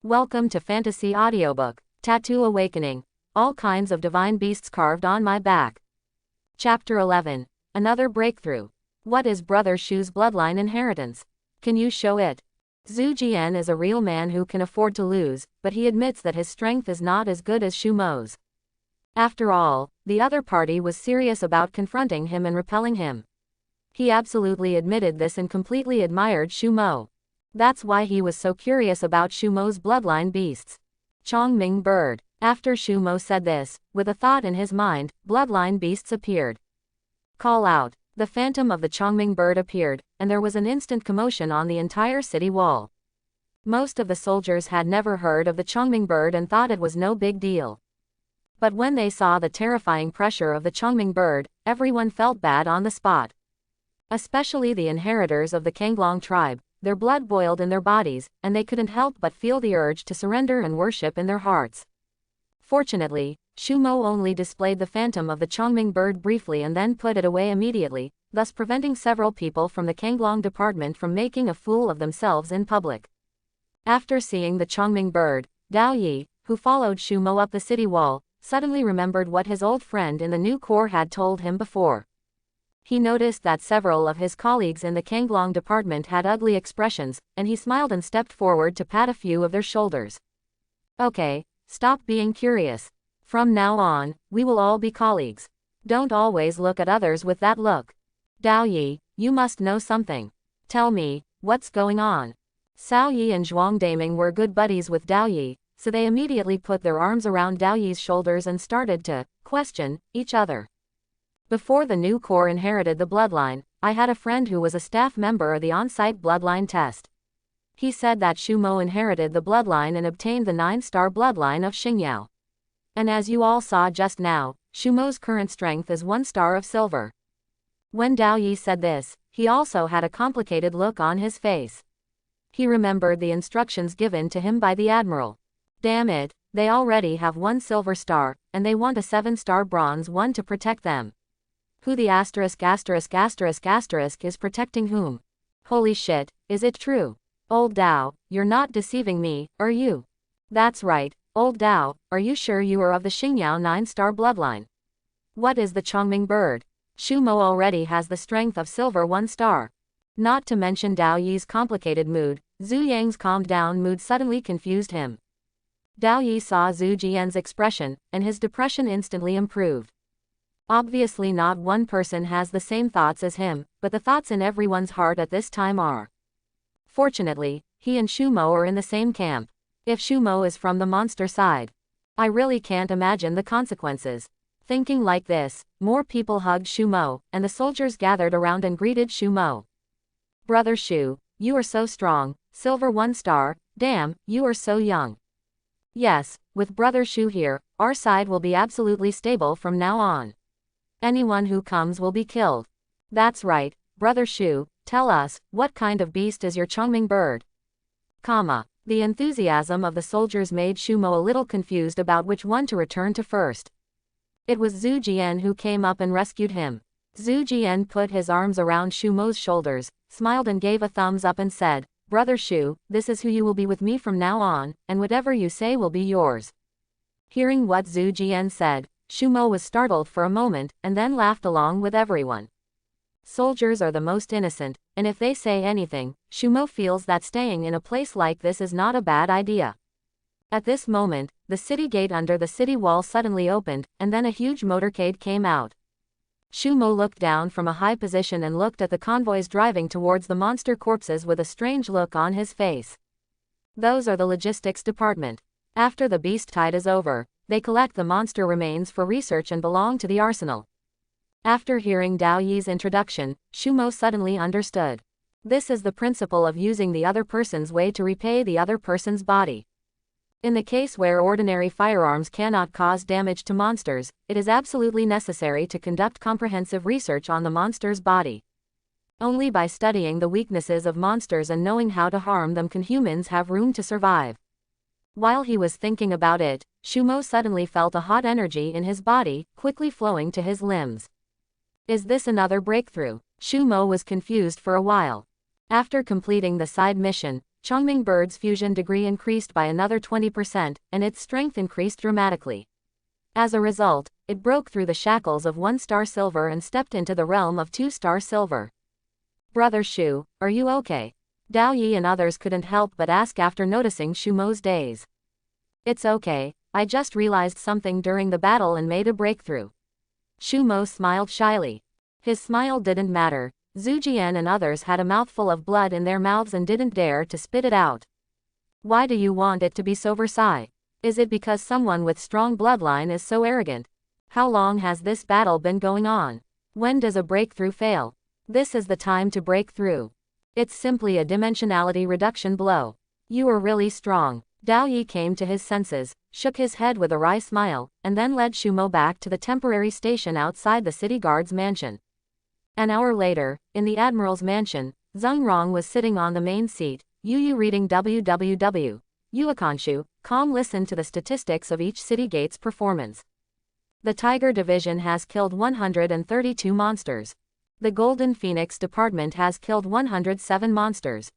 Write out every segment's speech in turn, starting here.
Welcome to Fantasy Audiobook, Tattoo Awakening, all kinds of divine beasts carved on my back. Chapter 11. Another breakthrough. What is Brother Shu's bloodline inheritance? Can you show it? Zhu Jian is a real man who can afford to lose, but he admits that his strength is not as good as Shu Mo's. After all, the other party was serious about confronting him and repelling him. He absolutely admitted this and completely admired Shu Mo. That's why he was so curious about Shu Mo's bloodline beasts. Chongming bird. After Shu Mo said this, with a thought in his mind, bloodline beasts appeared. Call out. The phantom of the Chongming bird appeared, and there was an instant commotion on the entire city wall. Most of the soldiers had never heard of the Chongming bird and thought it was no big deal. But when they saw the terrifying pressure of the Chongming bird, everyone felt bad on the spot. Especially the inheritors of the Kanglong tribe. Their blood boiled in their bodies, and they couldn't help but feel the urge to surrender and worship in their hearts. Fortunately, Shu Mo only displayed the phantom of the Chongming bird briefly and then put it away immediately, thus preventing several people from the Kanglong department from making a fool of themselves in public. After seeing the Chongming bird, Dao Yi, who followed Shu Mo up the city wall, suddenly remembered what his old friend in the new corps had told him before. He noticed that several of his colleagues in the Kanglong department had ugly expressions, and he smiled and stepped forward to pat a few of their shoulders. Okay, stop being curious. From now on, we will all be colleagues. Don't always look at others with that look. Dao Yi, you must know something. Tell me, what's going on? Cao Yi and Zhuang Daming were good buddies with Dao Yi, so they immediately put their arms around Dao Yi's shoulders and started to question each other. Before the new corps inherited the bloodline, I had a friend who was a staff member of the on-site bloodline test. He said that Shu Mo inherited the bloodline and obtained the 9-star bloodline of Xingyao. And as you all saw just now, Shu Mo's current strength is 1 star of silver. When Dao Yi said this, he also had a complicated look on his face. He remembered the instructions given to him by the admiral. Damn it, they already have 1 silver star, and they want a 7-star bronze one to protect them. Who the **** is protecting whom? Holy shit, is it true? Old Dao, you're not deceiving me, are you? That's right, old Dao, are you sure you are of the Xingyao 9-star bloodline? What is the Chongming bird? Shu Mo already has the strength of silver 1 star. Not to mention Dao Yi's complicated mood, Zhu Yang's calmed down mood suddenly confused him. Dao Yi saw Zhu Jian's expression, and his depression instantly improved. Obviously not one person has the same thoughts as him, but the thoughts in everyone's heart at this time are. Fortunately, he and Shu Mo are in the same camp. If Shu Mo is from the monster side, I really can't imagine the consequences. Thinking like this, more people hugged Shu Mo, and the soldiers gathered around and greeted Shu Mo. Brother Shu, you are so strong, silver 1 star, damn, you are so young. Yes, with Brother Shu here, our side will be absolutely stable from now on. Anyone who comes will be killed. That's right, Brother Shu, tell us, what kind of beast is your Chongming bird? The enthusiasm of the soldiers made Shu Mo a little confused about which one to return to first. It was Zhu Jian who came up and rescued him. Zhu Jian put his arms around Shu Mo's shoulders, smiled and gave a thumbs up and said, Brother Shu, this is who you will be with me from now on, and whatever you say will be yours. Hearing what Zhu Jian said, Shu Mo was startled for a moment, and then laughed along with everyone. Soldiers are the most innocent, and if they say anything, Shu Mo feels that staying in a place like this is not a bad idea. At this moment, the city gate under the city wall suddenly opened, and then a huge motorcade came out. Shu Mo looked down from a high position and looked at the convoys driving towards the monster corpses with a strange look on his face. Those are the logistics department. After the beast tide is over, they collect the monster remains for research and belong to the arsenal. After hearing Dao Yi's introduction, Shu Mo suddenly understood. This is the principle of using the other person's way to repay the other person's body. In the case where ordinary firearms cannot cause damage to monsters, it is absolutely necessary to conduct comprehensive research on the monster's body. Only by studying the weaknesses of monsters and knowing how to harm them can humans have room to survive. While he was thinking about it, Shu Mo suddenly felt a hot energy in his body, quickly flowing to his limbs. Is this another breakthrough? Shu Mo was confused for a while. After completing the side mission, Chongming Bird's fusion degree increased by another 20%, and its strength increased dramatically. As a result, it broke through the shackles of 1-star silver and stepped into the realm of 2-star silver. Brother Shu, are you okay? Dao Yi and others couldn't help but ask after noticing Shu Mo's daze. It's okay, I just realized something during the battle and made a breakthrough. Shu Mo smiled shyly. His smile didn't matter. Zhu Jian and others had a mouthful of blood in their mouths and didn't dare to spit it out. Why do you want it to be so Versailles? Is it because someone with strong bloodline is so arrogant? How long has this battle been going on? When does a breakthrough fail? This is the time to break through. It's simply a dimensionality reduction blow. You are really strong. Dao Yi came to his senses, shook his head with a wry smile, and then led Shu Mo back to the temporary station outside the city guard's mansion. An hour later, in the Admiral's mansion, Zheng Rong was sitting on the main seat, Yu reading www. Yuekanshu.com listened to the statistics of each city gate's performance. The Tiger Division has killed 132 monsters. The Golden Phoenix Department has killed 107 monsters.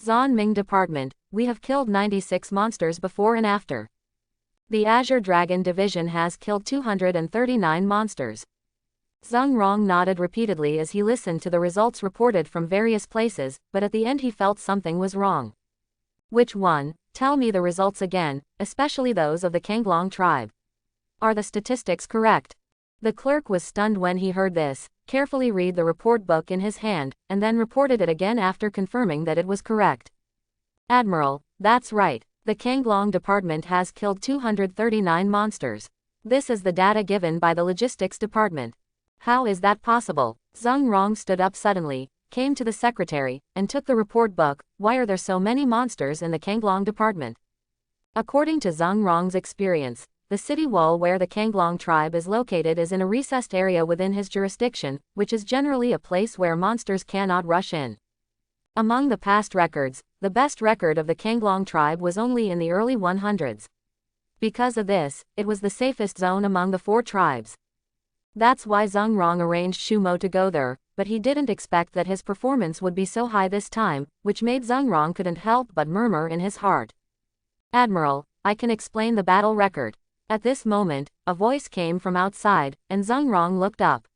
Zhan Ming Department, we have killed 96 monsters before and after. The Azure Dragon Division has killed 239 monsters. Zheng Rong nodded repeatedly as he listened to the results reported from various places, but at the end he felt something was wrong. Which one? Tell me the results again, especially those of the Kanglong tribe. Are the statistics correct? The clerk was stunned when he heard this, carefully read the report book in his hand, and then reported it again after confirming that it was correct. Admiral, that's right. The Kanglong Department has killed 239 monsters. This is the data given by the Logistics Department. How is that possible? Zheng Rong stood up suddenly, came to the secretary, and took the report book. Why are there so many monsters in the Kanglong Department? According to Zheng Rong's experience, the city wall where the Kanglong tribe is located is in a recessed area within his jurisdiction, which is generally a place where monsters cannot rush in. Among the past records, the best record of the Kanglong tribe was only in the early 100s. Because of this, it was the safest zone among the 4 tribes. That's why Zheng Rong arranged Shu Mo to go there, but he didn't expect that his performance would be so high this time, which made Zheng Rong couldn't help but murmur in his heart. Admiral, I can explain the battle record. At this moment, a voice came from outside, and Zheng Rong looked up.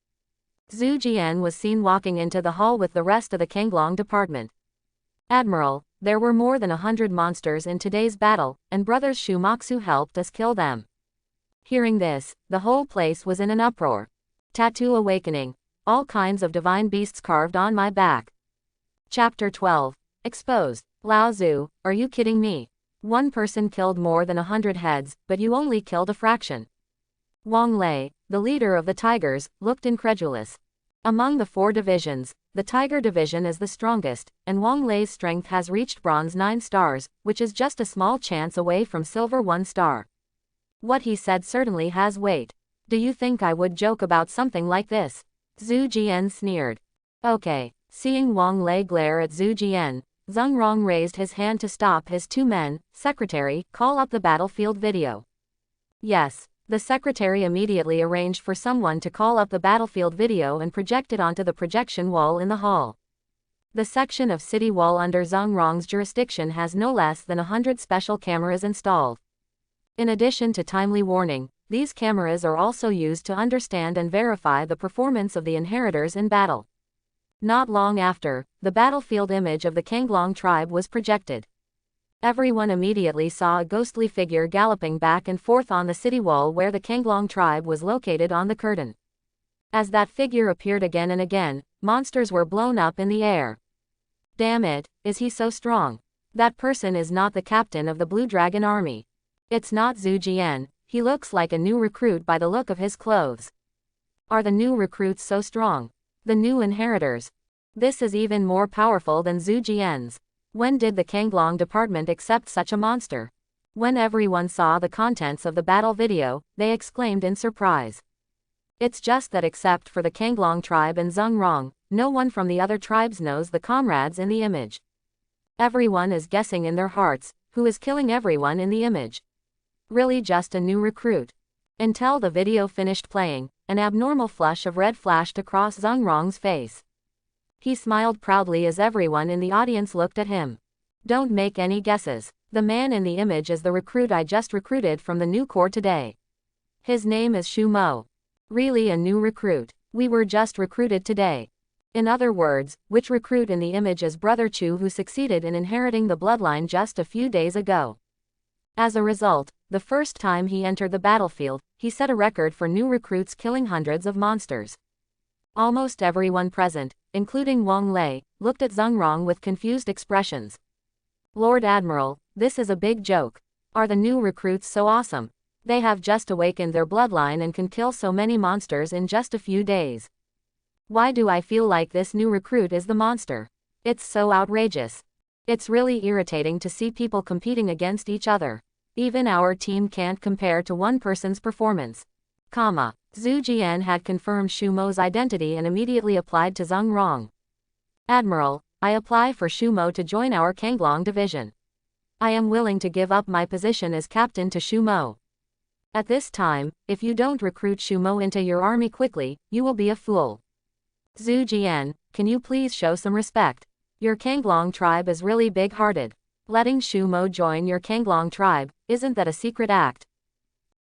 Zhu Jian was seen walking into the hall with the rest of the Kanglong Department. Admiral, there were more than 100 monsters in today's battle, and brothers Shu Moxu helped us kill them. Hearing this, the whole place was in an uproar. Tattoo awakening. All kinds of divine beasts carved on my back. Chapter 12. Exposed. Lao Zhu, are you kidding me? One person killed more than 100 heads, but you only killed a fraction. Wang Lei, the leader of the Tigers, looked incredulous. Among the 4 divisions, the Tiger Division is the strongest, and Wang Lei's strength has reached bronze 9 stars, which is just a small chance away from silver 1 star. What he said certainly has weight. Do you think I would joke about something like this? Zhu Jian sneered. Okay. Seeing Wang Lei glare at Zhu Jian, Zheng Rong raised his hand to stop his 2 men. Secretary, call up the battlefield video. Yes. The secretary immediately arranged for someone to call up the battlefield video and project it onto the projection wall in the hall. The section of city wall under Zheng Rong's jurisdiction has no less than 100 special cameras installed. In addition to timely warning, these cameras are also used to understand and verify the performance of the inheritors in battle. Not long after, the battlefield image of the Kanglong tribe was projected. Everyone immediately saw a ghostly figure galloping back and forth on the city wall where the Kanglong tribe was located on the curtain. As that figure appeared again and again, monsters were blown up in the air. Damn it, is he so strong? That person is not the captain of the Blue Dragon Army. It's not Zhu Jian, he looks like a new recruit by the look of his clothes. Are the new recruits so strong? The new inheritors. This is even more powerful than Zhu Jian's. When did the Kanglong Department accept such a monster? When everyone saw the contents of the battle video, they exclaimed in surprise. It's just that except for the Kanglong tribe and Zheng Rong, no one from the other tribes knows the comrades in the image. Everyone is guessing in their hearts, who is killing everyone in the image. Really just a new recruit. Until the video finished playing, an abnormal flush of red flashed across Zheng Rong's face. He smiled proudly as everyone in the audience looked at him. Don't make any guesses. The man in the image is the recruit I just recruited from the new corps today. His name is Shu Mo. Really a new recruit. We were just recruited today. In other words, which recruit in the image is Brother Chu who succeeded in inheriting the bloodline just a few days ago. As a result, the first time he entered the battlefield, he set a record for new recruits killing hundreds of monsters. Almost everyone present, including Wang Lei, looked at Zheng Rong with confused expressions. Lord Admiral, this is a big joke. Are the new recruits so awesome? They have just awakened their bloodline and can kill so many monsters in just a few days. Why do I feel like this new recruit is the monster? It's so outrageous. It's really irritating to see people competing against each other. Even our team can't compare to one person's performance. Zhu Jian had confirmed Shu Mo's identity and immediately applied to Zheng Rong. Admiral, I apply for Shu Mo to join our Kanglong division. I am willing to give up my position as captain to Shu Mo. At this time, if you don't recruit Shu Mo into your army quickly, you will be a fool. Zhu Jian, can you please show some respect? Your Kanglong tribe is really big-hearted. Letting Shu Mo join your Kanglong tribe, isn't that a secret act?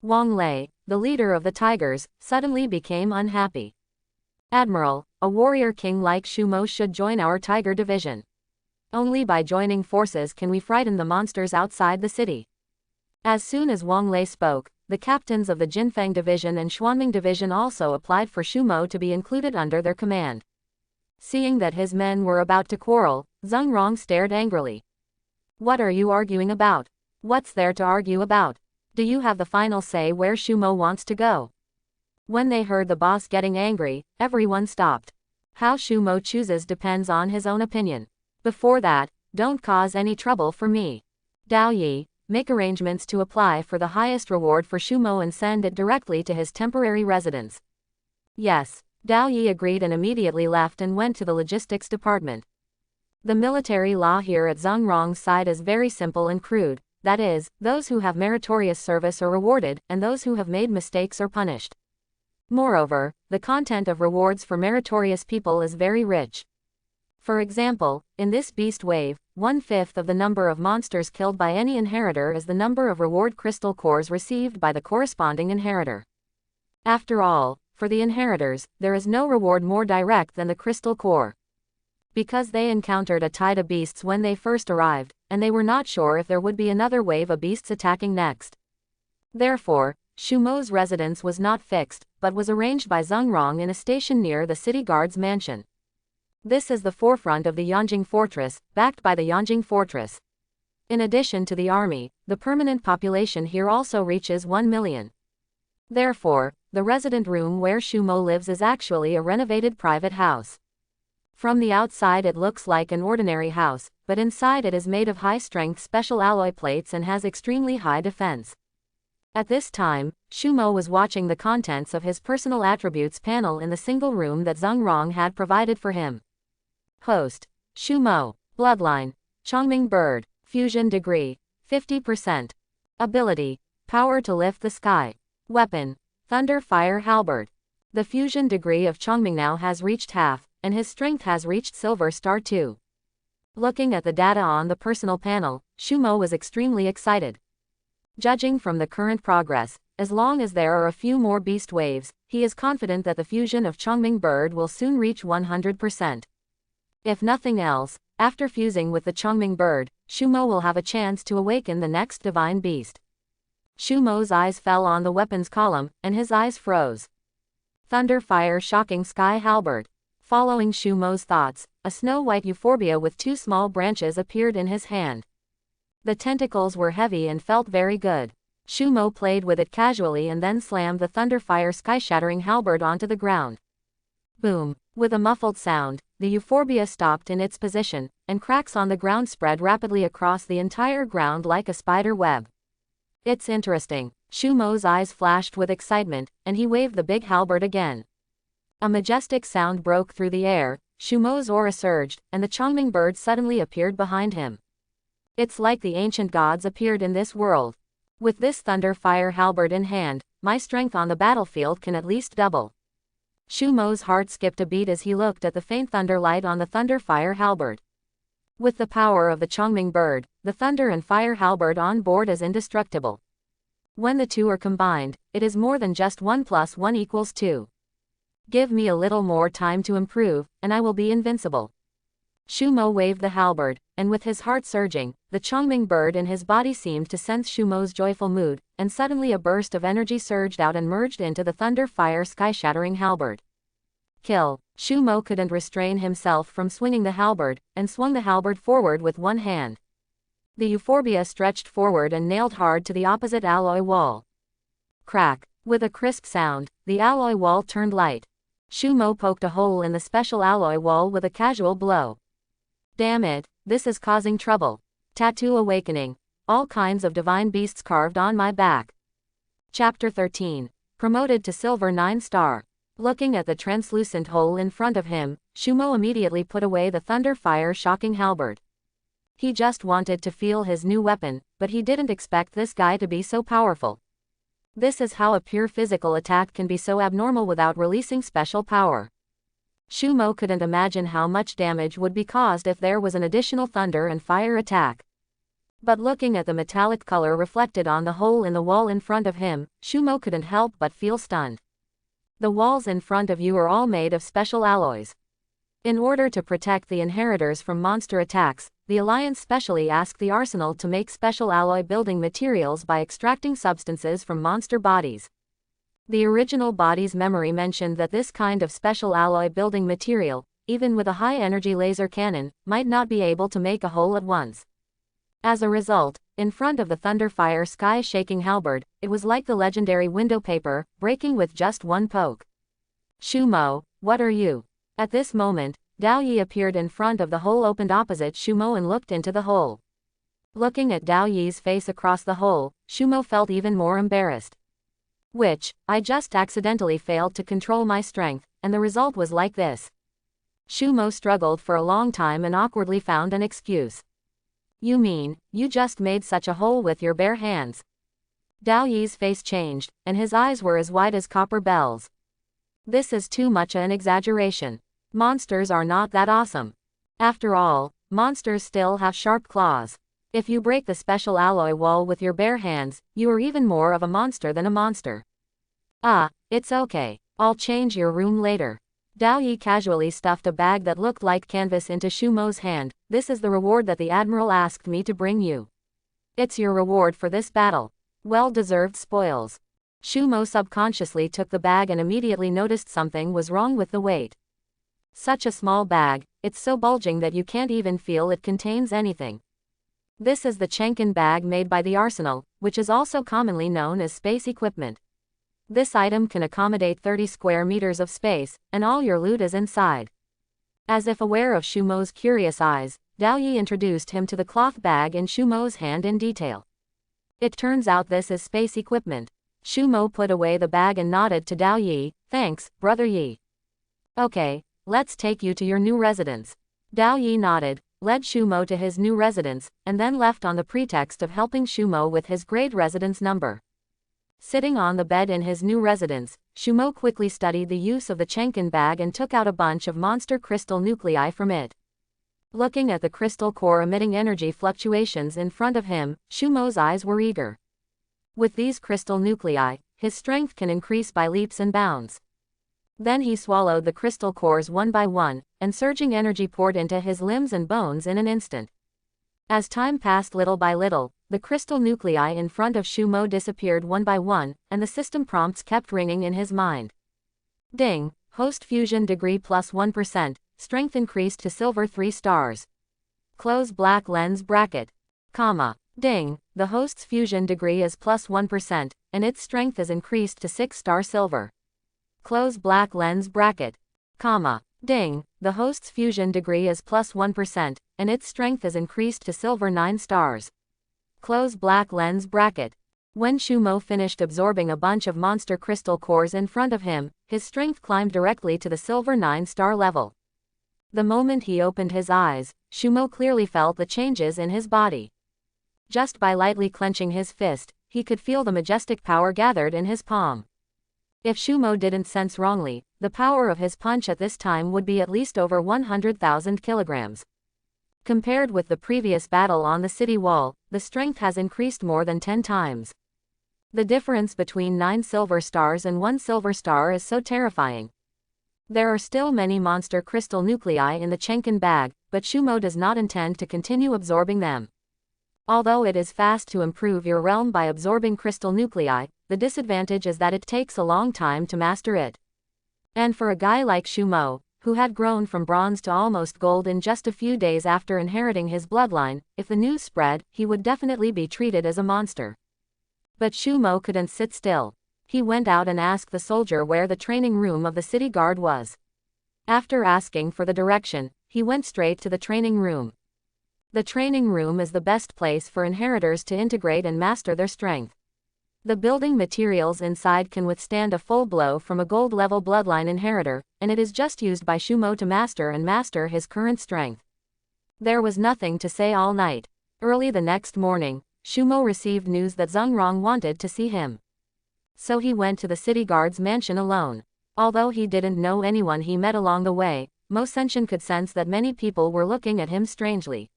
Wang Lei, the leader of the Tigers, suddenly became unhappy. Admiral, a warrior king like Shu Mo should join our Tiger division. Only by joining forces can we frighten the monsters outside the city. As soon as Wang Lei spoke, the captains of the Jinfeng division and Xuanming division also applied for Shu Mo to be included under their command. Seeing that his men were about to quarrel, Zheng Rong stared angrily. What are you arguing about? What's there to argue about? Do you have the final say where Shu Mo wants to go? When they heard the boss getting angry, everyone stopped. How Shu Mo chooses depends on his own opinion. Before that, don't cause any trouble for me. Dao Yi, make arrangements to apply for the highest reward for Shu Mo and send it directly to his temporary residence. Yes, Dao Yi agreed and immediately left and went to the logistics department. The military law here at Zheng Rong's side is very simple and crude. That is, those who have meritorious service are rewarded, and those who have made mistakes are punished. Moreover, the content of rewards for meritorious people is very rich. For example, in this beast wave, 1/5 of the number of monsters killed by any inheritor is the number of reward crystal cores received by the corresponding inheritor. After all, for the inheritors, there is no reward more direct than the crystal core. Because they encountered a tide of beasts when they first arrived, and they were not sure if there would be another wave of beasts attacking next. Therefore, Shu Mo's residence was not fixed, but was arranged by Zheng Rong in a station near the city guard's mansion. This is the forefront of the Yanjing Fortress, backed by the Yanjing Fortress. In addition to the army, the permanent population here also reaches 1 million. Therefore, the resident room where Shu Mo lives is actually a renovated private house. From the outside it looks like an ordinary house, but inside it is made of high-strength special alloy plates and has extremely high defense. At this time, Shu Mo was watching the contents of his personal attributes panel in the single room that Zheng Rong had provided for him. Host: Shu Mo. Bloodline: Chongming Bird. Fusion degree: 50%. Ability: Power to lift the sky. Weapon: Thunder Fire Halberd. The fusion degree of Chongming now has reached half, and his strength has reached Silver Star 2. Looking at the data on the personal panel, Shu Mo was extremely excited. Judging from the current progress, as long as there are a few more beast waves, he is confident that the fusion of Chongming Bird will soon reach 100%. If nothing else, after fusing with the Chongming Bird, Shu Mo will have a chance to awaken the next divine beast. Shu Mo's eyes fell on the weapons column, and his eyes froze. Thunder Fire Shocking Sky Halberd. Following Shu Mo's thoughts, a snow-white euphorbia with 2 small branches appeared in his hand. The tentacles were heavy and felt very good. Shu Mo played with it casually and then slammed the Thunderfire sky-shattering halberd onto the ground. Boom! With a muffled sound, the euphorbia stopped in its position, and cracks on the ground spread rapidly across the entire ground like a spider web. It's interesting. Shu Mo's eyes flashed with excitement, and he waved the big halberd again. A majestic sound broke through the air, Shu Mo's aura surged, and the Chongming Bird suddenly appeared behind him. It's like the ancient gods appeared in this world. With this Thunder Fire halberd in hand, my strength on the battlefield can at least double. Shu Mo's heart skipped a beat as he looked at the faint thunder light on the Thunder Fire halberd. With the power of the Chongming bird, the thunder and fire halberd on board is indestructible. When the two are combined, it is more than just 1 + 1 = 2. Give me a little more time to improve, and I will be invincible. Shumo waved the halberd, and with his heart surging, the Chongming bird in his body seemed to sense Shumo's joyful mood, and suddenly a burst of energy surged out and merged into the thunder-fire sky-shattering halberd. Kill. Shumo couldn't restrain himself from swinging the halberd, and swung the halberd forward with one hand. The euphorbia stretched forward and nailed hard to the opposite alloy wall. Crack. With a crisp sound, the alloy wall turned light. Shumo poked a hole in the special alloy wall with a casual blow. Damn it, this is causing trouble. Tattoo awakening. All kinds of divine beasts carved on my back. Chapter 13. Promoted to Silver 9-star. Looking at the translucent hole in front of him, Shumo immediately put away the thunder-fire shocking halberd. He just wanted to feel his new weapon, but he didn't expect this guy to be so powerful. This is how a pure physical attack can be so abnormal without releasing special power. Shumo couldn't imagine how much damage would be caused if there was an additional thunder and fire attack. But looking at the metallic color reflected on the hole in the wall in front of him, Shumo couldn't help but feel stunned. The walls in front of you are all made of special alloys. In order to protect the inheritors from monster attacks, the Alliance specially asked the Arsenal to make special alloy building materials by extracting substances from monster bodies. The original body's memory mentioned that this kind of special alloy building material, even with a high-energy laser cannon, might not be able to make a hole at once. As a result, in front of the thunderfire sky-shaking halberd, it was like the legendary window paper, breaking with just one poke. Shumo, what are you? At this moment, Dao Yi appeared in front of the hole opened opposite Shumo and looked into the hole. Looking at Dao Yi's face across the hole, Shumo felt even more embarrassed. I just accidentally failed to control my strength, and the result was like this. Shumo struggled for a long time and awkwardly found an excuse. You mean, you just made such a hole with your bare hands? Dao Yi's face changed, and his eyes were as wide as copper bells. This is too much an exaggeration. Monsters are not that awesome. After all, monsters still have sharp claws. If you break the special alloy wall with your bare hands, you are even more of a monster than a monster. It's okay. I'll change your room later. Dao Yi casually stuffed a bag that looked like canvas into Shumo's hand. This is the reward that the Admiral asked me to bring you. It's your reward for this battle. Well-deserved spoils. Shumo subconsciously took the bag and immediately noticed something was wrong with the weight. Such a small bag, it's so bulging that you can't even feel it contains anything. This is the Chenkin bag made by the Arsenal, which is also commonly known as space equipment. This item can accommodate 30 square meters of space, and all your loot is inside. As if aware of Shumo's curious eyes, Dao Yi introduced him to the cloth bag in Shumo's hand in detail. It turns out this is space equipment. Shumo put away the bag and nodded to Dao Yi. Thanks, Brother Yi. Okay, let's take you to your new residence. Dao Yi nodded, led Shumo to his new residence, and then left on the pretext of helping Shumo with his grade residence number. Sitting on the bed in his new residence, Shumo quickly studied the use of the Chenkin bag and took out a bunch of monster crystal nuclei from it. Looking at the crystal core emitting energy fluctuations in front of him, Shumo's eyes were eager. With these crystal nuclei, his strength can increase by leaps and bounds. Then he swallowed the crystal cores one by one, and surging energy poured into his limbs and bones in an instant. As time passed little by little, the crystal nuclei in front of Shumo disappeared one by one, and the system prompts kept ringing in his mind. Ding, host fusion degree plus 1%, strength increased to silver 3 stars. Close black lens bracket. Comma. Ding, the host's fusion degree is plus 1%, and its strength is increased to 6-star silver. Close black lens bracket. Comma. Ding, the host's fusion degree is plus 1%, and its strength is increased to silver 9 stars. Close black lens bracket. When Shumo finished absorbing a bunch of monster crystal cores in front of him, his strength climbed directly to the silver 9-star level. The moment he opened his eyes, Shumo clearly felt the changes in his body. Just by lightly clenching his fist, he could feel the majestic power gathered in his palm. If Shumo didn't sense wrongly, the power of his punch at this time would be at least over 100,000 kilograms. Compared with the previous battle on the city wall, the strength has increased more than 10 times. The difference between 9 silver stars and 1 silver star is so terrifying. There are still many monster crystal nuclei in the Chenkin bag, but Shumo does not intend to continue absorbing them. Although it is fast to improve your realm by absorbing crystal nuclei, the disadvantage is that it takes a long time to master it. And for a guy like Shumo, who had grown from bronze to almost gold in just a few days after inheriting his bloodline, if the news spread, he would definitely be treated as a monster. But Shumo couldn't sit still. He went out and asked the soldier where the training room of the city guard was. After asking for the direction, he went straight to the training room. The training room is the best place for inheritors to integrate and master their strength. The building materials inside can withstand a full blow from a gold-level bloodline inheritor, and it is just used by Shumo to master his current strength. There was nothing to say all night. Early the next morning, Shumo received news that Zheng Rong wanted to see him. So he went to the city guard's mansion alone. Although he didn't know anyone he met along the way, Mo Senshin could sense that many people were looking at him strangely.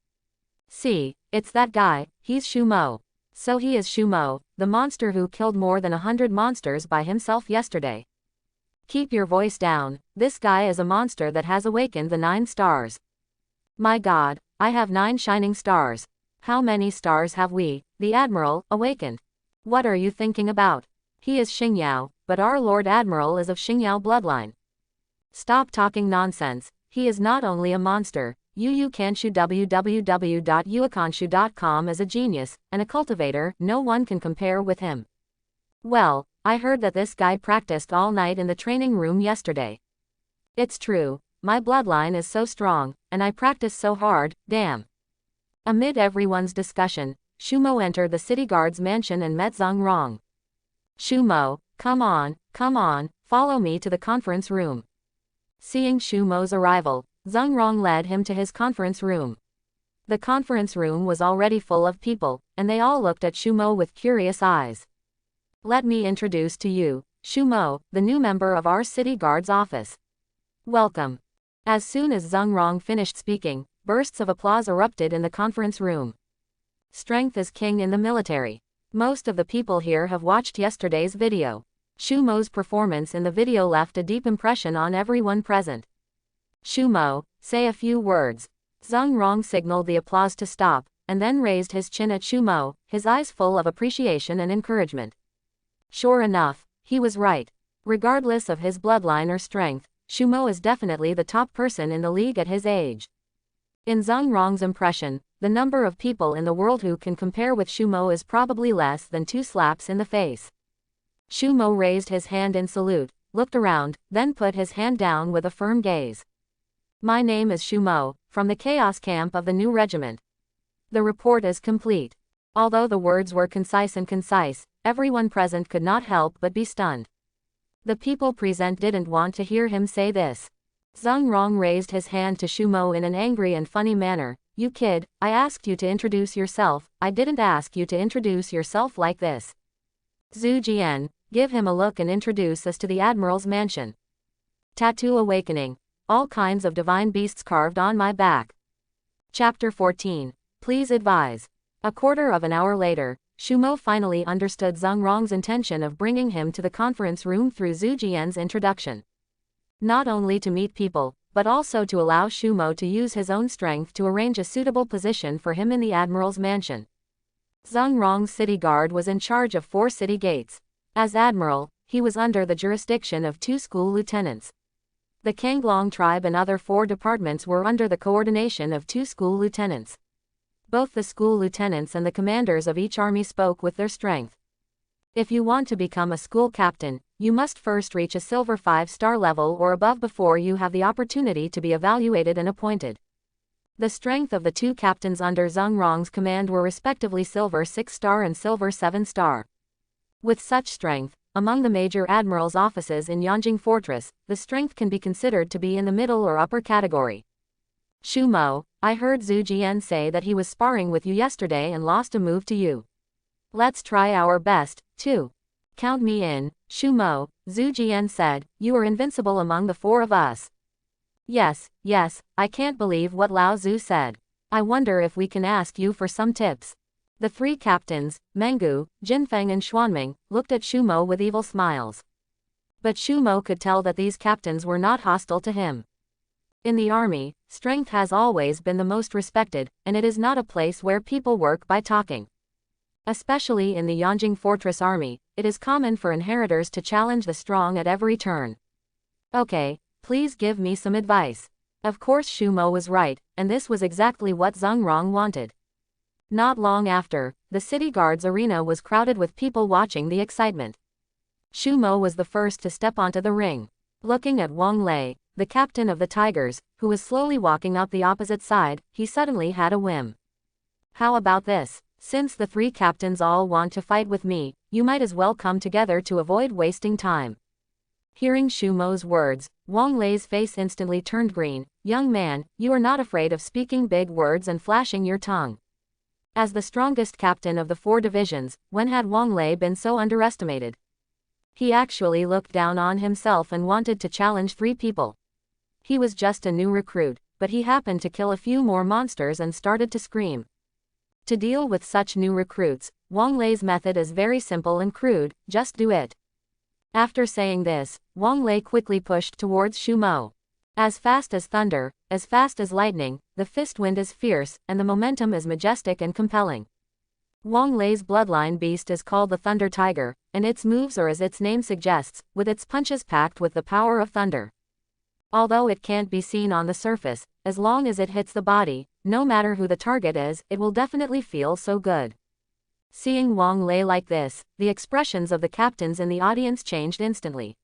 See, it's that guy, he's Shumo. So he is Shumo, the monster who killed more than 100 monsters by himself yesterday. Keep your voice down, this guy is a monster that has awakened the 9 stars. My god, I have 9 shining stars. How many stars have we, the Admiral, awakened? What are you thinking about? He is Xingyao, but our Lord Admiral is of Xingyao bloodline. Stop talking nonsense, he is not only a monster, Yu Kanshu www.yuakanshu.com is a genius, and a cultivator, no one can compare with him. Well, I heard that this guy practiced all night in the training room yesterday. It's true, my bloodline is so strong, and I practice so hard, damn. Amid everyone's discussion, Shumo entered the city guard's mansion and met Zheng Rong. Shumo, come on, follow me to the conference room. Seeing Shumo's arrival, Zheng Rong led him to his conference room. The conference room was already full of people, and they all looked at Shumo with curious eyes. Let me introduce to you, Shumo, the new member of our city guard's office. Welcome. As soon as Zheng Rong finished speaking, bursts of applause erupted in the conference room. Strength is king in the military. Most of the people here have watched yesterday's video. Shumo's performance in the video left a deep impression on everyone present. Shumo, say a few words. Zheng Rong signaled the applause to stop, and then raised his chin at Shumo, his eyes full of appreciation and encouragement. Sure enough, he was right. Regardless of his bloodline or strength, Shumo is definitely the top person in the league at his age. In Zheng Rong's impression, the number of people in the world who can compare with Shumo is probably less than 2 slaps in the face. Shumo raised his hand in salute, looked around, then put his hand down with a firm gaze. My name is Shumo, from the Chaos Camp of the New Regiment. The report is complete. Although the words were concise, everyone present could not help but be stunned. The people present didn't want to hear him say this. Zheng Rong raised his hand to Shumo in an angry and funny manner. You kid, I asked you to introduce yourself, I didn't ask you to introduce yourself like this. Zhu Jian, give him a look and introduce us to the Admiral's mansion. Tattoo Awakening. All kinds of divine beasts carved on my back. Chapter 14. Please advise. A quarter of an hour later, Shumo finally understood Zheng Rong's intention of bringing him to the conference room through Zhu Jian's introduction. Not only to meet people, but also to allow Shumo to use his own strength to arrange a suitable position for him in the Admiral's mansion. Zheng Rong's city guard was in charge of 4 city gates. As Admiral, he was under the jurisdiction of 2 school lieutenants. The Kanglong tribe and other 4 departments were under the coordination of 2 school lieutenants. Both the school lieutenants and the commanders of each army spoke with their strength. If you want to become a school captain, you must first reach a silver 5-star level or above before you have the opportunity to be evaluated and appointed. The strength of the 2 captains under Zheng Rong's command were respectively silver 6-star and silver 7-star. With such strength, among the major admirals' offices in Yanjing Fortress, the strength can be considered to be in the middle or upper category. Shumo, I heard Zhu Jian say that he was sparring with you yesterday and lost a move to you. Let's try our best, too. Count me in, Shumo, Zhu Jian said, you are invincible among the 4 of us. Yes, I can't believe what Lao Zhu said. I wonder if we can ask you for some tips. The three captains, Mengu, Jinfeng and Xuanming, looked at Shumo with evil smiles. But Shumo could tell that these captains were not hostile to him. In the army, strength has always been the most respected, and it is not a place where people work by talking. Especially in the Yanjing Fortress army, it is common for inheritors to challenge the strong at every turn. Okay, please give me some advice. Of course Shumo was right, and this was exactly what Zheng Rong wanted. Not long after, the city guard's arena was crowded with people watching the excitement. Shumo was the first to step onto the ring. Looking at Wang Lei, the captain of the Tigers, who was slowly walking up the opposite side, he suddenly had a whim. How about this? Since the three captains all want to fight with me, you might as well come together to avoid wasting time. Hearing Shumo's words, Wang Lei's face instantly turned green. Young man, you are not afraid of speaking big words and flashing your tongue. As the strongest captain of the 4 divisions, when had Wang Lei been so underestimated? He actually looked down on himself and wanted to challenge 3 people. He was just a new recruit, but he happened to kill a few more monsters and started to scream. To deal with such new recruits, Wang Lei's method is very simple and crude, just do it. After saying this, Wang Lei quickly pushed towards Shumo. As fast as thunder, as fast as lightning, the fist wind is fierce, and the momentum is majestic and compelling. Wang Lei's bloodline beast is called the Thunder Tiger, and its moves are as its name suggests, with its punches packed with the power of thunder. Although it can't be seen on the surface, as long as it hits the body, no matter who the target is, it will definitely feel so good. Seeing Wang Lei like this, the expressions of the captains in the audience changed instantly.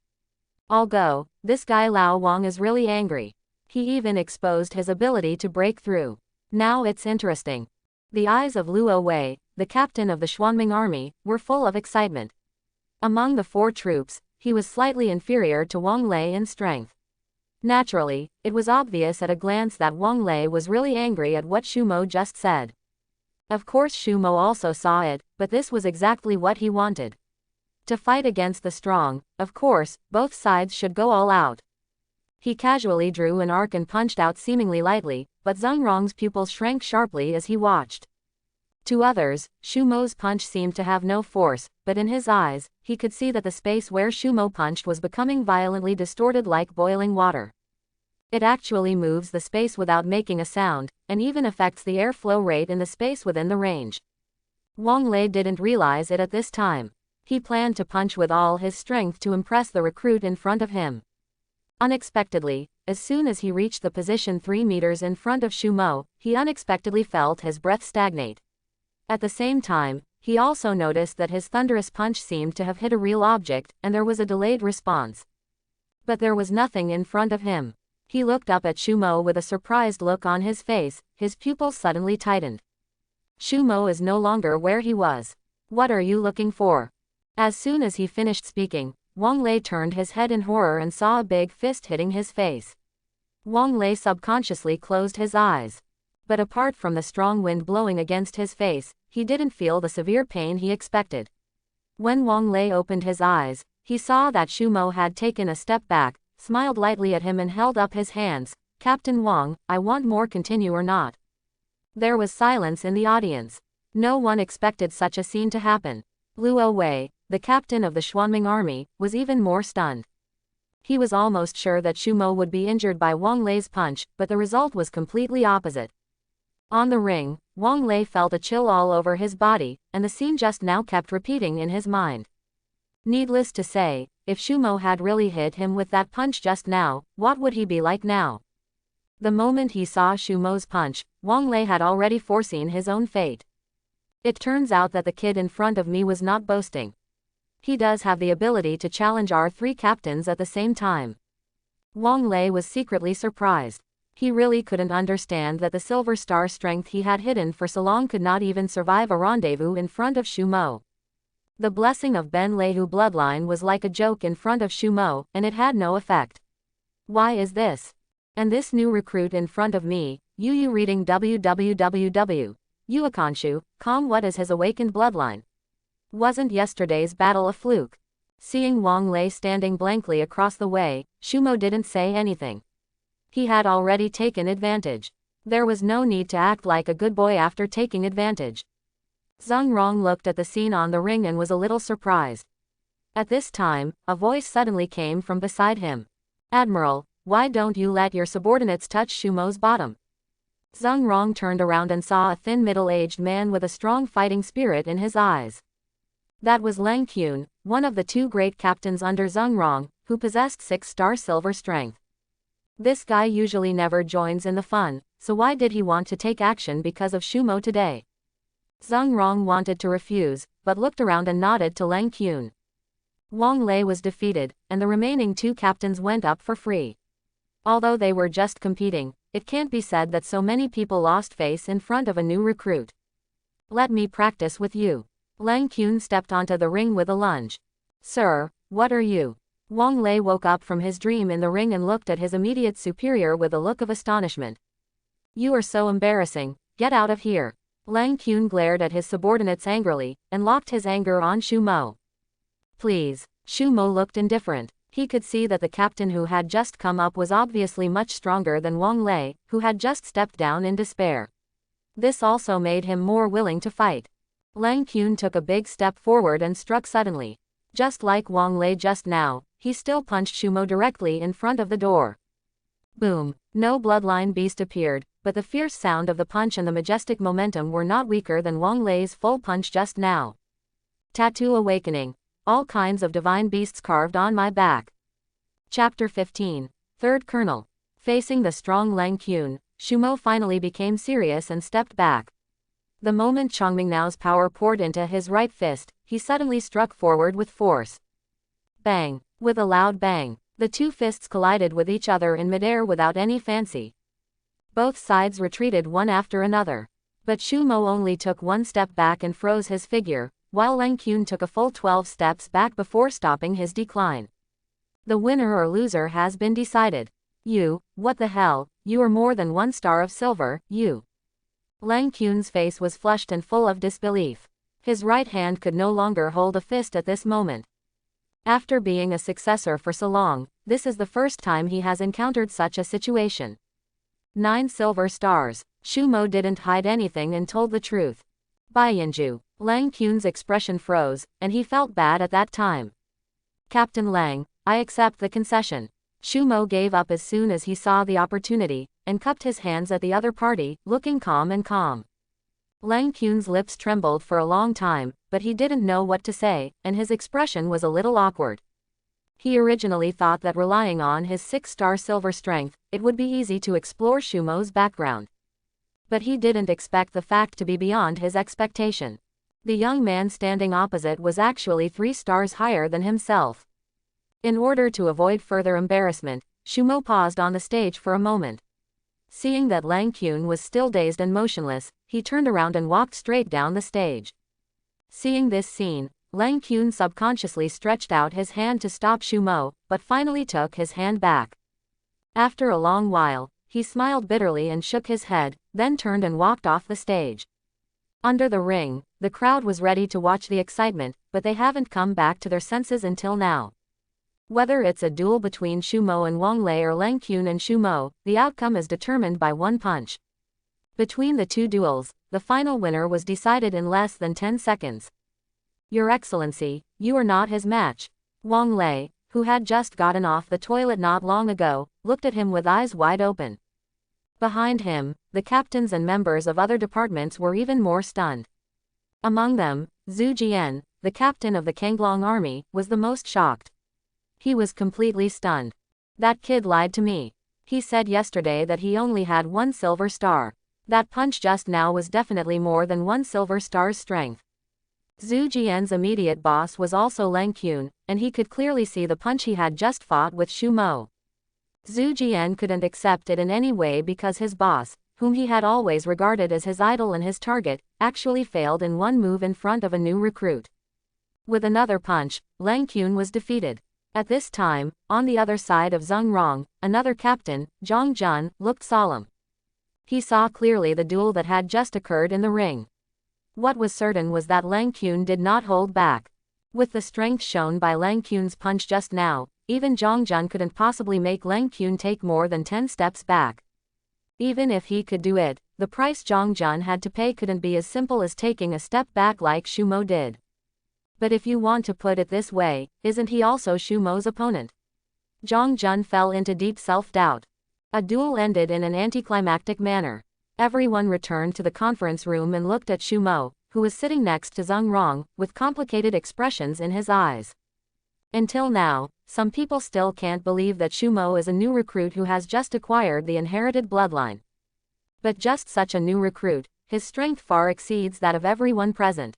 I'll go, this guy Lao Wang is really angry. He even exposed his ability to break through. Now it's interesting. The eyes of Luo Wei, the captain of the Xuanming army, were full of excitement. Among the 4 troops, he was slightly inferior to Wang Lei in strength. Naturally, it was obvious at a glance that Wang Lei was really angry at what Shumo just said. Of course Shumo also saw it, but this was exactly what he wanted. To fight against the strong, of course, both sides should go all out. He casually drew an arc and punched out seemingly lightly, but Zheng Rong's pupils shrank sharply as he watched. To others, Shumo's punch seemed to have no force, but in his eyes, he could see that the space where Shumo punched was becoming violently distorted like boiling water. It actually moves the space without making a sound, and even affects the airflow rate in the space within the range. Wang Lei didn't realize it at this time. He planned to punch with all his strength to impress the recruit in front of him. Unexpectedly, as soon as he reached the position 3 meters in front of Shumo, he unexpectedly felt his breath stagnate. At the same time, he also noticed that his thunderous punch seemed to have hit a real object, and there was a delayed response. But there was nothing in front of him. He looked up at Shumo with a surprised look on his face, his pupils suddenly tightened. Shumo is no longer where he was. What are you looking for? As soon as he finished speaking, Wang Lei turned his head in horror and saw a big fist hitting his face. Wang Lei subconsciously closed his eyes. But apart from the strong wind blowing against his face, he didn't feel the severe pain he expected. When Wang Lei opened his eyes, he saw that Shumo had taken a step back, smiled lightly at him and held up his hands. Captain Wang, I want more, continue or not? There was silence in the audience. No one expected such a scene to happen. Luo Wei, the captain of the Xuanming army, was even more stunned. He was almost sure that Shumo would be injured by Wang Lei's punch, but the result was completely opposite. On the ring, Wang Lei felt a chill all over his body, and the scene just now kept repeating in his mind. Needless to say, if Shumo had really hit him with that punch just now, what would he be like now? The moment he saw Shumo's punch, Wang Lei had already foreseen his own fate. It turns out that the kid in front of me was not boasting. He does have the ability to challenge our 3 captains at the same time. Wang Lei was secretly surprised. He really couldn't understand that the Silver Star strength he had hidden for so long could not even survive a rendezvous in front of Shumo. The blessing of Ben Lehu bloodline was like a joke in front of Shumo, and it had no effect. Why is this? And this new recruit in front of me, Yu reading www.yuakanshu.com. What is his awakened bloodline? Wasn't yesterday's battle a fluke? Seeing Wang Lei standing blankly across the way, Shumo didn't say anything. He had already taken advantage. There was no need to act like a good boy after taking advantage. Zhang Rong looked at the scene on the ring and was a little surprised. At this time, a voice suddenly came from beside him. Admiral, why don't you let your subordinates touch Shumo's bottom? Zhang Rong turned around and saw a thin middle-aged man with a strong fighting spirit in his eyes. That was Lang Qun, one of the two great captains under Zhang Rong, who possessed 6-star silver strength. This guy usually never joins in the fun, so why did he want to take action because of Shumo today? Zhang Rong wanted to refuse, but looked around and nodded to Lang Qun. Wang Lei was defeated, and the remaining two captains went up for free. Although they were just competing, it can't be said that so many people lost face in front of a new recruit. Let me practice with you. Lang Qun stepped onto the ring with a lunge. Sir, what are you? Wang Lei woke up from his dream in the ring and looked at his immediate superior with a look of astonishment. You are so embarrassing, get out of here. Lang Qun glared at his subordinates angrily, and locked his anger on Shumo. Please. Shumo looked indifferent. He could see that the captain who had just come up was obviously much stronger than Wang Lei, who had just stepped down in despair. This also made him more willing to fight. Lang Qun took a big step forward and struck suddenly. Just like Wang Lei just now, he still punched Shumo directly in front of the door. Boom! No bloodline beast appeared, but the fierce sound of the punch and the majestic momentum were not weaker than Wang Lei's full punch just now. Tattoo Awakening. All kinds of divine beasts carved on my back. Chapter 15. Third Colonel. Facing the strong Lang Qun, Shumo finally became serious and stepped back. The moment Chongmingnao's power poured into his right fist, he suddenly struck forward with force. Bang! With a loud bang, the two fists collided with each other in midair without any fancy. Both sides retreated one after another. But Shumo only took one step back and froze his figure, while Lang Qun took a full 12 steps back before stopping his decline. The winner or loser has been decided. You, what the hell, you are more than 1 star of silver, you. Lang Qun's face was flushed and full of disbelief. His right hand could no longer hold a fist at this moment. After being a successor for so long, this is the first time he has encountered such a situation. 9 silver stars. Shumo didn't hide anything and told the truth. Baiyinju. Lang Qun's expression froze, and he felt bad at that time. Captain Lang, I accept the concession. Shumo gave up as soon as he saw the opportunity, and cupped his hands at the other party, looking calm and calm. Lang Qun's lips trembled for a long time, but he didn't know what to say, and his expression was a little awkward. He originally thought that relying on his 6-star silver strength, it would be easy to explore Shumo's background. But he didn't expect the fact to be beyond his expectation. The young man standing opposite was actually 3 stars higher than himself. In order to avoid further embarrassment, Shumo paused on the stage for a moment. Seeing that Lang Qun was still dazed and motionless, he turned around and walked straight down the stage. Seeing this scene, Lang Qun subconsciously stretched out his hand to stop Shumo, but finally took his hand back. After a long while, he smiled bitterly and shook his head, then turned and walked off the stage. Under the ring, the crowd was ready to watch the excitement, but they haven't come back to their senses until now. Whether it's a duel between Shumo and Wang Lei or Lang Qun and Shumo, the outcome is determined by one punch. Between the two duels, the final winner was decided in less than 10 seconds. Your Excellency, you are not his match. Wang Lei, who had just gotten off the toilet not long ago, looked at him with eyes wide open. Behind him, the captains and members of other departments were even more stunned. Among them, Zhu Jian, the captain of the Kanglong army, was the most shocked. He was completely stunned. That kid lied to me. He said yesterday that he only had 1 silver star. That punch just now was definitely more than 1 silver star's strength. Zhu Jian's immediate boss was also Lang Qun, and he could clearly see the punch he had just fought with Shumo. Zhu Jian couldn't accept it in any way because his boss, whom he had always regarded as his idol and his target, actually failed in one move in front of a new recruit. With another punch, Lang Qun was defeated. At this time, on the other side of Zhang Rong, another captain, Zhang Jun, looked solemn. He saw clearly the duel that had just occurred in the ring. What was certain was that Lang Qun did not hold back. With the strength shown by Lang Qun's punch just now, even Zhang Jun couldn't possibly make Lang Qun take more than 10 steps back. Even if he could do it, the price Zhang Jun had to pay couldn't be as simple as taking a step back like Xu Mo did. But if you want to put it this way, isn't he also Xu Mo's opponent? Zhang Jun fell into deep self-doubt. A duel ended in an anticlimactic manner. Everyone returned to the conference room and looked at Xu Mo, who was sitting next to Zhang Rong, with complicated expressions in his eyes. Until now, some people still can't believe that Xu Mo is a new recruit who has just acquired the inherited bloodline. But just such a new recruit, his strength far exceeds that of everyone present.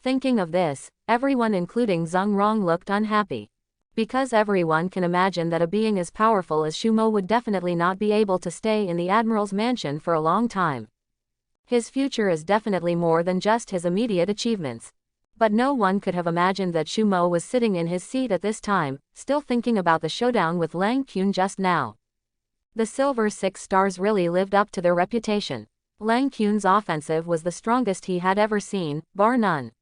Thinking of this, everyone including Zhang Rong looked unhappy. Because everyone can imagine that a being as powerful as Xu Mo would definitely not be able to stay in the Admiral's mansion for a long time. His future is definitely more than just his immediate achievements. But no one could have imagined that Xu Mo was sitting in his seat at this time, still thinking about the showdown with Lang Qun just now. The Silver Six Stars really lived up to their reputation. Lang Qun's offensive was the strongest he had ever seen, bar none.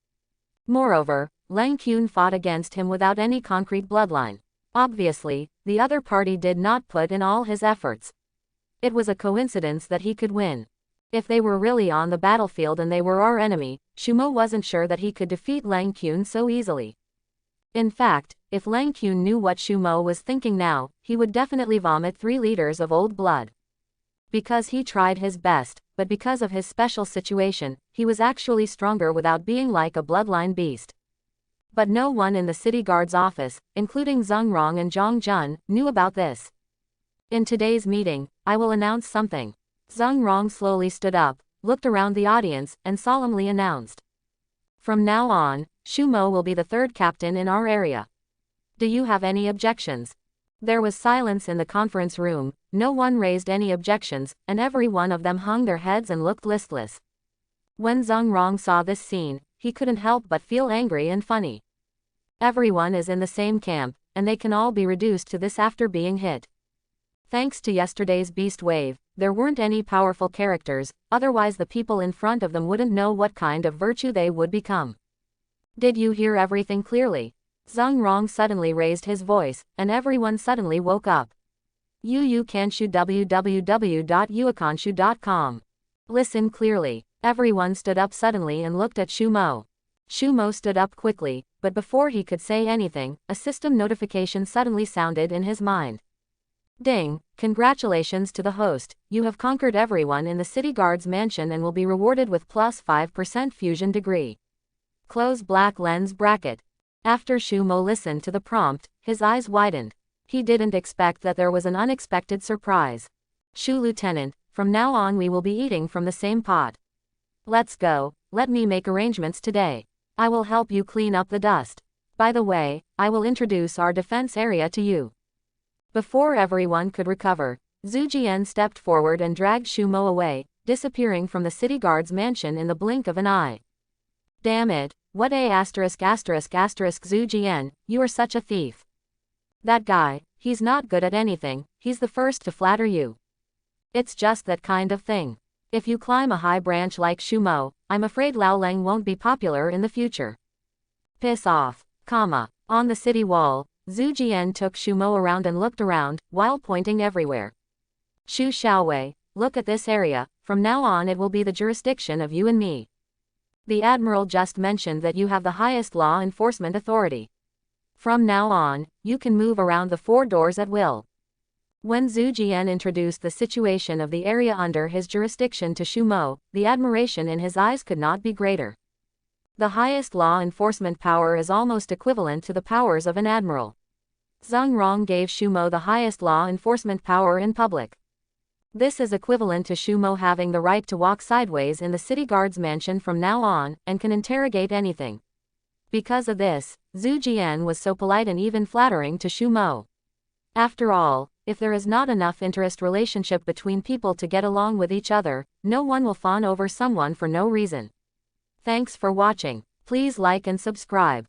Moreover, Lang Qun fought against him without any concrete bloodline. Obviously, the other party did not put in all his efforts. It was a coincidence that he could win. If they were really on the battlefield and they were our enemy, Xu Mo wasn't sure that he could defeat Lang Qun so easily. In fact, if Lang Qun knew what Xu Mo was thinking now, he would definitely vomit 3 liters of old blood. Because he tried his best, but because of his special situation, he was actually stronger without being like a bloodline beast. But no one in the city guard's office, including Zhang Rong and Zhang Jun, knew about this. In today's meeting, I will announce something. Zhang Rong slowly stood up, looked around the audience, and solemnly announced. From now on, Xu Mo will be the 3rd captain in our area. Do you have any objections? There was silence in the conference room, no one raised any objections, and every one of them hung their heads and looked listless. When Zhang Rong saw this scene, he couldn't help but feel angry and funny. Everyone is in the same camp, and they can all be reduced to this after being hit. Thanks to yesterday's beast wave, there weren't any powerful characters, otherwise the people in front of them wouldn't know what kind of virtue they would become. Did you hear everything clearly? Zhang Rong suddenly raised his voice, and everyone suddenly woke up. Kanshu www.yuakanshu.com. Listen clearly. Everyone stood up suddenly and looked at Xu Mo. Xu Mo stood up quickly, but before he could say anything, a system notification suddenly sounded in his mind. Ding! Congratulations to the host, you have conquered everyone in the city guard's mansion and will be rewarded with plus 5% fusion degree. Close black lens bracket. After Xu Mo listened to the prompt, his eyes widened. He didn't expect that there was an unexpected surprise. Xu Lieutenant, from now on we will be eating from the same pot. Let's go, let me make arrangements today. I will help you clean up the dust. By the way, I will introduce our defense area to you. Before everyone could recover, Zhu Jian stepped forward and dragged Xu Mo away, disappearing from the city guard's mansion in the blink of an eye. Damn it, what a ****** Zhu Jian, you are such a thief. That guy, he's not good at anything, he's the first to flatter you. It's just that kind of thing. If you climb a high branch like Xu Mo, I'm afraid Lao Leng won't be popular in the future. Piss off, comma. On the city wall, Zhu Jian took Xu Mo around and looked around, while pointing everywhere. Xu Xiaowei, look at this area, from now on it will be the jurisdiction of you and me. The Admiral just mentioned that you have the highest law enforcement authority. From now on, you can move around the 4 doors at will. When Zhu Jian introduced the situation of the area under his jurisdiction to Xu Mo, the admiration in his eyes could not be greater. The highest law enforcement power is almost equivalent to the powers of an admiral. Zhang Rong gave Xu Mo the highest law enforcement power in public. This is equivalent to Xu Mo having the right to walk sideways in the city guard's mansion from now on, and can interrogate anything. Because of this, Zhu Jian was so polite and even flattering to Xu Mo. After all, if there is not enough interest relationship between people to get along with each other, no one will fawn over someone for no reason. Thanks for watching. Please like and subscribe.